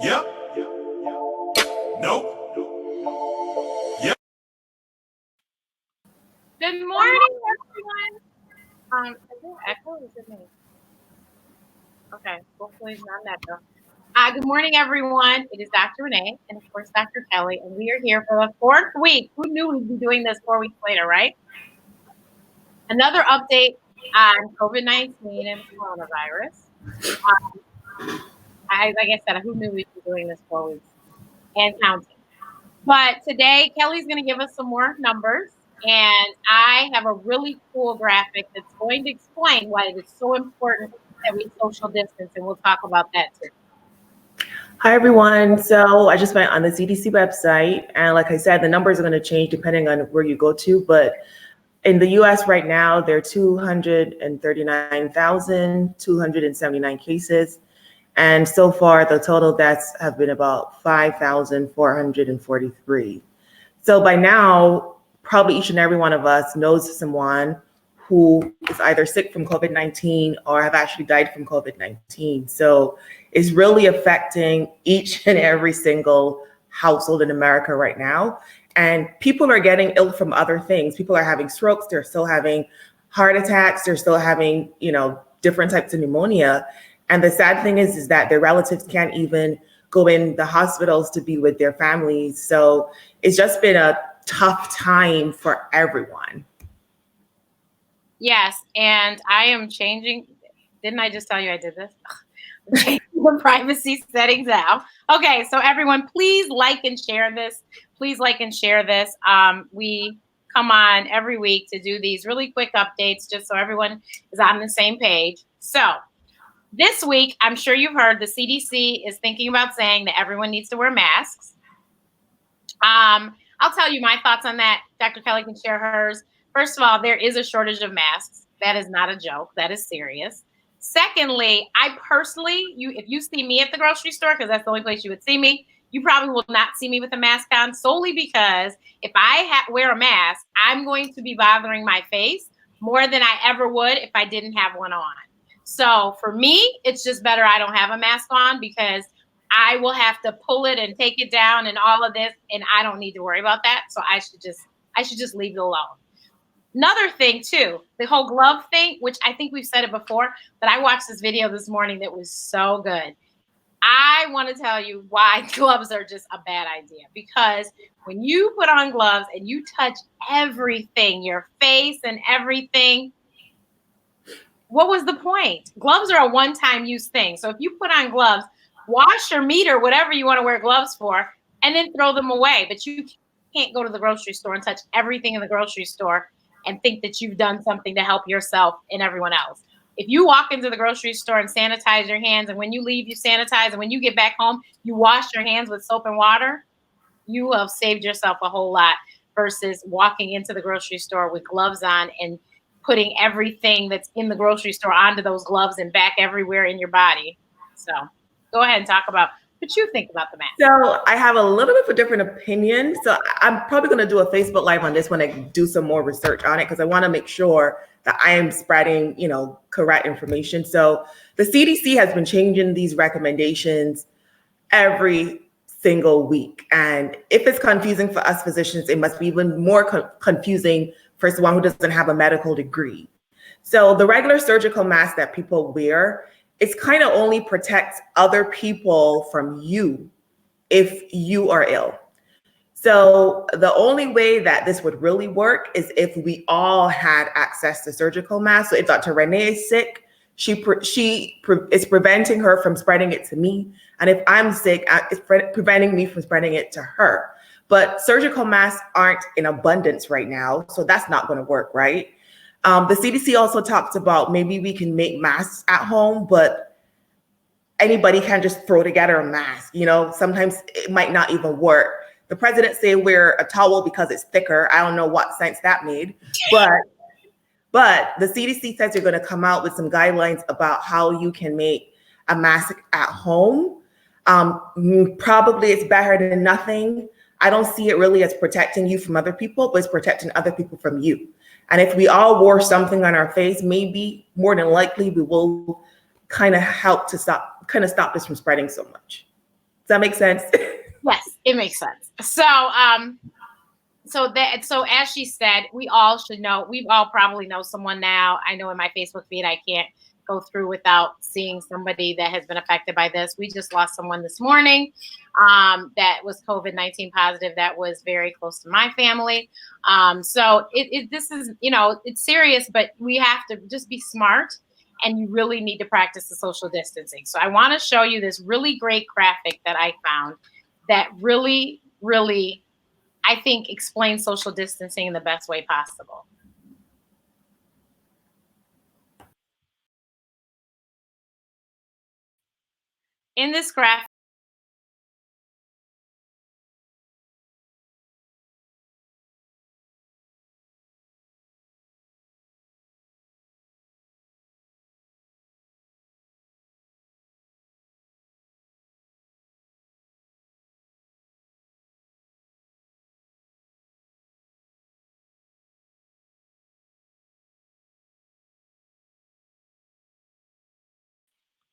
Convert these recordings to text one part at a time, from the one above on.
Yep. Nope. Yep. Good morning, everyone. Is there echo or is it me? Okay, hopefully it's not an echo. Good morning, everyone. It is Dr. Renee and, of course, Dr. Kelly, and we are here for the 4th week. Who knew we'd be doing this 4 weeks later, right? Another update on COVID-19 and coronavirus. Like I said, who knew we'd be doing this 4 weeks and counting? But today, Kelly's going to give us some more numbers, and I have a really cool graphic that's going to explain why it is so important that we social distance, and we'll talk about that too. Hi, everyone. So I just went on the CDC website, and like I said, the numbers are going to change depending on where you go to, but in the US right now, there are 239,279 cases. And so far, the total deaths have been about 5,443. So by now, probably each and every one of us knows someone who is either sick from COVID-19 or have actually died from COVID-19. So it's really affecting each and every single household in America right now. And people are getting ill from other things. People are having strokes. They're still having heart attacks. They're still having, different types of pneumonia. And the sad thing is that their relatives can't even go in the hospitals to be with their families. So it's just been a tough time for everyone. Yes, and I am changing. Didn't I just tell you I did this? Changing the privacy settings now. Okay, so everyone, please like and share this. Please like and share this. We come on every week to do these really quick updates just so everyone is on the same page. So this week, I'm sure you've heard the CDC is thinking about saying that everyone needs to wear masks. I'll tell you my thoughts on that. Dr. Kelly can share hers. First of all, there is a shortage of masks. That is not a joke. That is serious. Secondly, I personally, if you see me at the grocery store, because that's the only place you would see me, you probably will not see me with a mask on, solely because if I wear a mask, I'm going to be bothering my face more than I ever would if I didn't have one on. So for me, it's just better I don't have a mask on because I will have to pull it and take it down and all of this, and I don't need to worry about that. So I should just leave it alone. Another thing too, the whole glove thing, which I think we've said it before, but I watched this video this morning that was so good. I want to tell you why gloves are just a bad idea, because when you put on gloves and you touch everything, your face and everything, what was the point? Gloves are a one-time use thing. So if you put on gloves, wash or meet or whatever you want to wear gloves for, and then throw them away. But you can't go to the grocery store and touch everything in the grocery store and think that you've done something to help yourself and everyone else. If you walk into the grocery store and sanitize your hands, and when you leave, you sanitize, and when you get back home, you wash your hands with soap and water, you have saved yourself a whole lot versus walking into the grocery store with gloves on and putting everything that's in the grocery store onto those gloves and back everywhere in your body. So go ahead and talk about what you think about the mask. So I have a little bit of a different opinion. So I'm probably going to do a Facebook Live on this when I do some more research on it, because I want to make sure that I am spreading, correct information. So the CDC has been changing these recommendations every single week. And if it's confusing for us physicians, it must be even more confusing for someone who doesn't have a medical degree. So the regular surgical mask that people wear, it's kind of only protects other people from you if you are ill. So the only way that this would really work is if we all had access to surgical masks. So if Dr. Renee is sick, she is preventing her from spreading it to me. And if I'm sick, it's preventing me from spreading it to her. But surgical masks aren't in abundance right now, so that's not going to work, right? The CDC also talked about maybe we can make masks at home, but anybody can just throw together a mask. Sometimes it might not even work. The president say wear a towel because it's thicker. I don't know what sense that made, but the CDC says they're going to come out with some guidelines about how you can make a mask at home. Probably it's better than nothing. I don't see it really as protecting you from other people, but it's protecting other people from you. And if we all wore something on our face, maybe more than likely we will kind of help to stop this from spreading so much. that make sense? Yes, it makes sense. So as she said, we all should know. We all probably know someone now. I know in my Facebook feed, I can't go through without seeing somebody that has been affected by this. We just lost someone this morning that was COVID-19 positive. That was very close to my family. So this is, it's serious, but we have to just be smart, and you really need to practice the social distancing. So I want to show you this really great graphic that I found that really, really, I think, explains social distancing in the best way possible. In this graphic,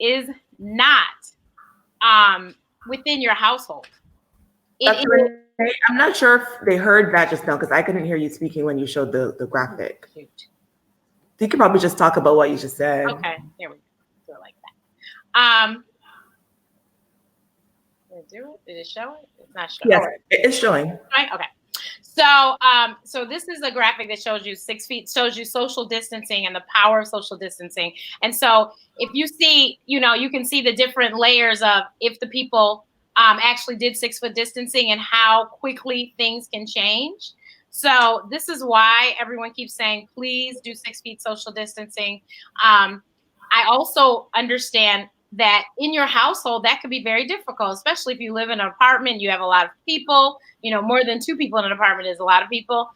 is not within your household. Dr. Renee, I'm not sure if they heard that just now because I couldn't hear you speaking when you showed the graphic. Shoot. You could probably just talk about what you just said. Okay, there we go. Do it like that. Did it do it? Did it show it? It's not showing. Yes, it's showing. Right? Okay. So this is a graphic that shows you 6 feet, shows you social distancing and the power of social distancing. And so if you see, you can see the different layers of if the people actually did 6 foot distancing and how quickly things can change. So this is why everyone keeps saying, please do 6 feet social distancing. I also understand that in your household, that could be very difficult, especially if you live in an apartment, you have a lot of people, more than 2 people in an apartment is a lot of people.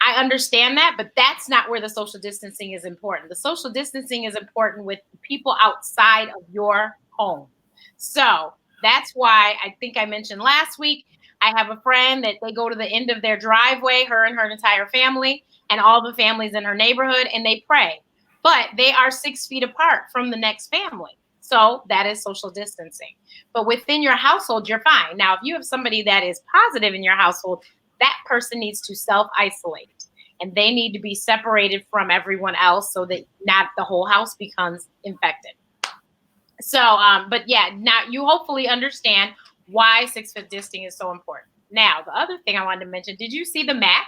I understand that, but that's not where the social distancing is important. The social distancing is important with people outside of your home. So that's why I think I mentioned last week, I have a friend that they go to the end of their driveway, her and her entire family, and all the families in her neighborhood, and they pray. But they are 6 feet apart from the next family. So that is social distancing. But within your household, you're fine. Now, if you have somebody that is positive in your household, that person needs to self-isolate. And they need to be separated from everyone else so that not the whole house becomes infected. So, but yeah, now you hopefully understand why 6 foot distancing is so important. Now, the other thing I wanted to mention, did you see the map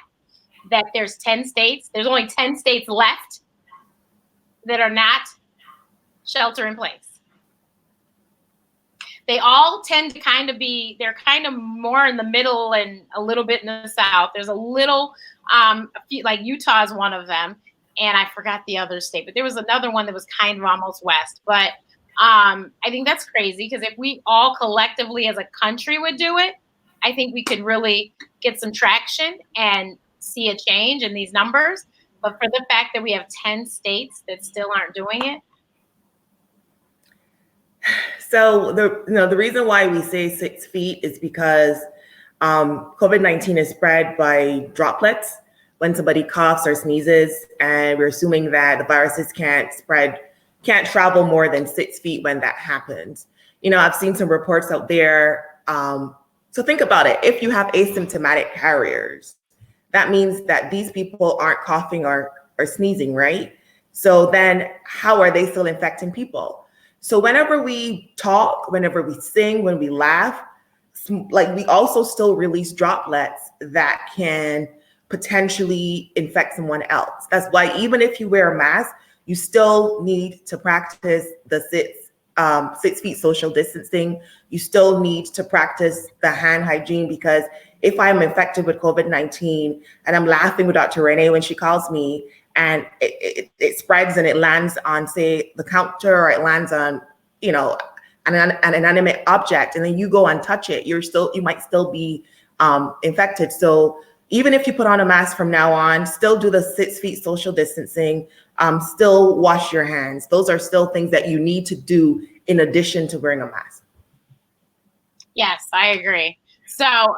that there's 10 states? There's only 10 states left that are not shelter in place. They all tend to kind of be, they're kind of more in the middle and a little bit in the south. There's a little, a few, like Utah is one of them, and I forgot the other state, but there was another one that was kind of almost west. But I think that's crazy because if we all collectively as a country would do it, I think we could really get some traction and see a change in these numbers. But for the fact that we have 10 states that still aren't doing it. So the reason why we say 6 feet is because COVID-19 is spread by droplets when somebody coughs or sneezes, and we're assuming that the viruses can't travel more than 6 feet when that happens. I've seen some reports out there. So think about it. If you have asymptomatic carriers, that means that these people aren't coughing or sneezing, right? So then how are they still infecting people? So whenever we talk, whenever we sing, when we laugh, like we also still release droplets that can potentially infect someone else. That's why even if you wear a mask, you still need to practice the 6 feet social distancing. You still need to practice the hand hygiene, because if I'm infected with COVID-19 and I'm laughing with Dr. Renee when she calls me, and it spreads and it lands on, say, the counter, or it lands on, an inanimate object, and then you go and touch it, you might still be infected. So even if you put on a mask from now on, still do the 6 feet social distancing, still wash your hands. Those are still things that you need to do in addition to wearing a mask. Yes, I agree. So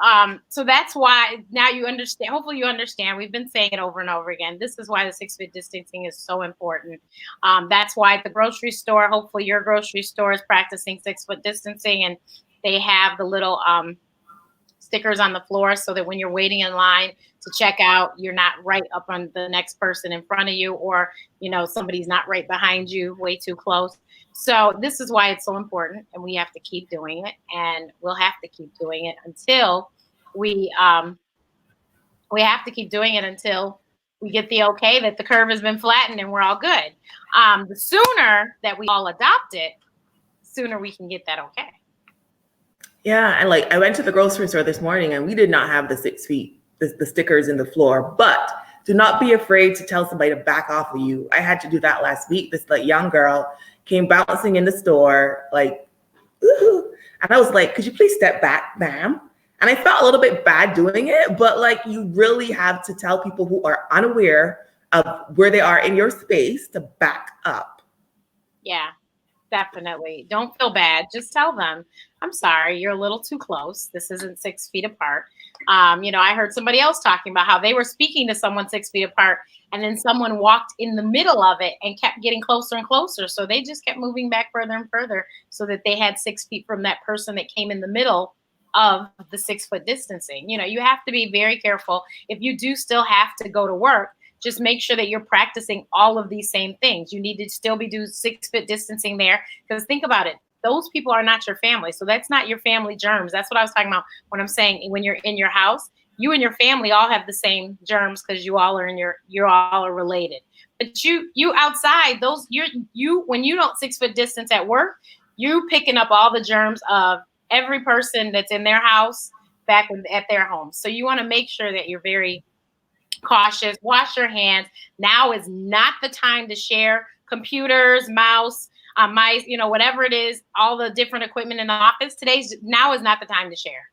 that's why now you understand. Hopefully you understand. We've been saying it over and over again. This is why the 6 foot distancing is so important. That's why at the grocery store, hopefully your grocery store is practicing 6 foot distancing, and They have the little stickers on the floor so that when you're waiting in line to check out, you're not right up on the next person in front of you, or, you know, somebody's not right behind you, way too close. So this is why it's so important, and we have to keep doing it, and we'll have to keep doing it until we have to keep doing it until we get the okay that the curve has been flattened and we're all good. The sooner that we all adopt it, sooner we can get that okay. Yeah, and like I went to the grocery store this morning and we did not have the 6 feet, the stickers in the floor, but do not be afraid to tell somebody to back off of you. I had to do that last week. This like young girl came bouncing in the store, like, ooh, and I was like, could you please step back, ma'am? And I felt a little bit bad doing it, but like you really have to tell people who are unaware of where they are in your space to back up. Yeah, definitely. Don't feel bad. Just tell them, I'm sorry, you're a little too close. This isn't 6 feet apart. You know, I heard somebody else talking about how they were speaking to someone 6 feet apart, and then someone walked in the middle of it and kept getting closer and closer. So they just kept moving back further and further so that they had 6 feet from that person that came in the middle of the 6 foot distancing. You know, you have to be very careful. If you do still have to go to work, just make sure that you're practicing all of these same things. You need to still be doing 6 foot distancing there, because think about it. Those people are not your family. So that's not your family germs. That's what I was talking about when I'm saying when you're in your house, you and your family all have the same germs because you all are you're all related. But you outside, those you when you don't 6 foot distance at work, you picking up all the germs of every person that's in their house back at their home. So you want to make sure that you're very cautious. Wash your hands. Now is not the time to share computers, mouse, mice, you know, whatever it is, all the different equipment in the office. Now is not the time to share,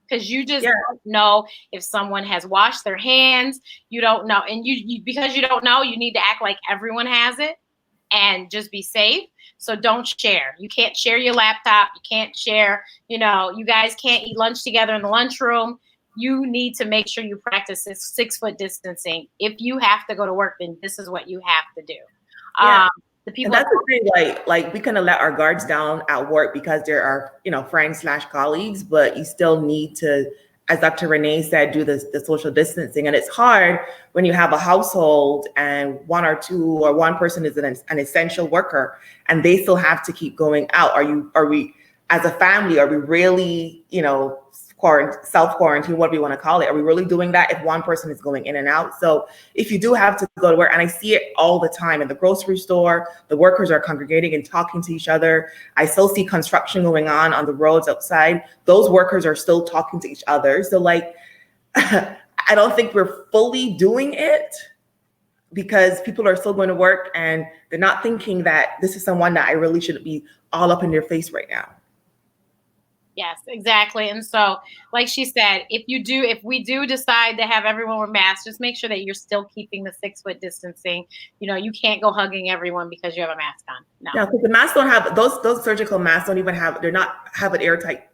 because you just don't know if someone has washed their hands. You don't know, and you because you don't know, you need to act like everyone has it and just be safe. So don't share. You can't share your laptop. You can't share, you know, you guys can't eat lunch together in the lunchroom. You need to make sure you practice this 6 foot distancing. If you have to go to work, then this is what you have to do. Yeah. The people, and that's the thing, like we kind of let our guards down at work because there are, you know, friends/colleagues, but you still need to, as Dr. Renee said, do the social distancing. And it's hard when you have a household and one or two or one person is an essential worker and they still have to keep going out. Are we as a family, are we really, you know, self-quarantine, what do we want to call it? Are we really doing that if one person is going in and out? So if you do have to go to work, and I see it all the time in the grocery store, the workers are congregating and talking to each other. I still see construction going on the roads outside. Those workers are still talking to each other. So like, I don't think we're fully doing it because people are still going to work and they're not thinking that this is someone that I really shouldn't be all up in their face right now. Yes, exactly. And so, like she said, if we do decide to have everyone wear masks, just make sure that you're still keeping the 6 foot distancing. You know, you can't go hugging everyone because you have a mask on. No, because the masks don't have those surgical masks don't even have an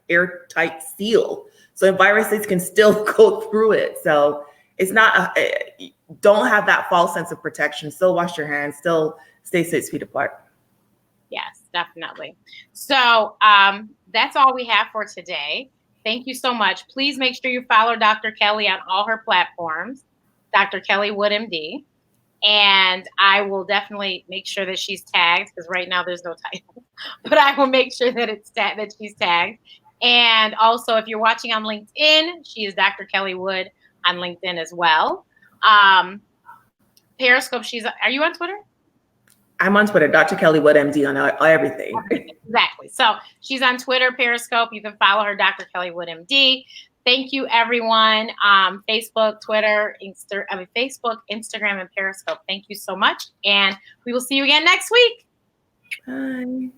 airtight seal. So viruses can still go through it. So it's not don't have that false sense of protection. Still wash your hands, still stay 6 feet apart. Yes, definitely. So that's all we have for today. Thank you so much. Please make sure you follow Dr. Kelly on all her platforms, Dr. Kelly Wood, MD. And I will definitely make sure that she's tagged, because right now there's no title, but I will make sure that that she's tagged. And also, if you're watching on LinkedIn, she is Dr. Kelly Wood on LinkedIn as well. Periscope, are you on Twitter? I'm on Twitter, Dr. Kelly Wood, MD on everything. Exactly. So she's on Twitter, Periscope. You can follow her, Dr. Kelly Wood, MD. Thank you, everyone. Facebook, Twitter, Facebook, Instagram, and Periscope. Thank you so much. And we will see you again next week. Bye.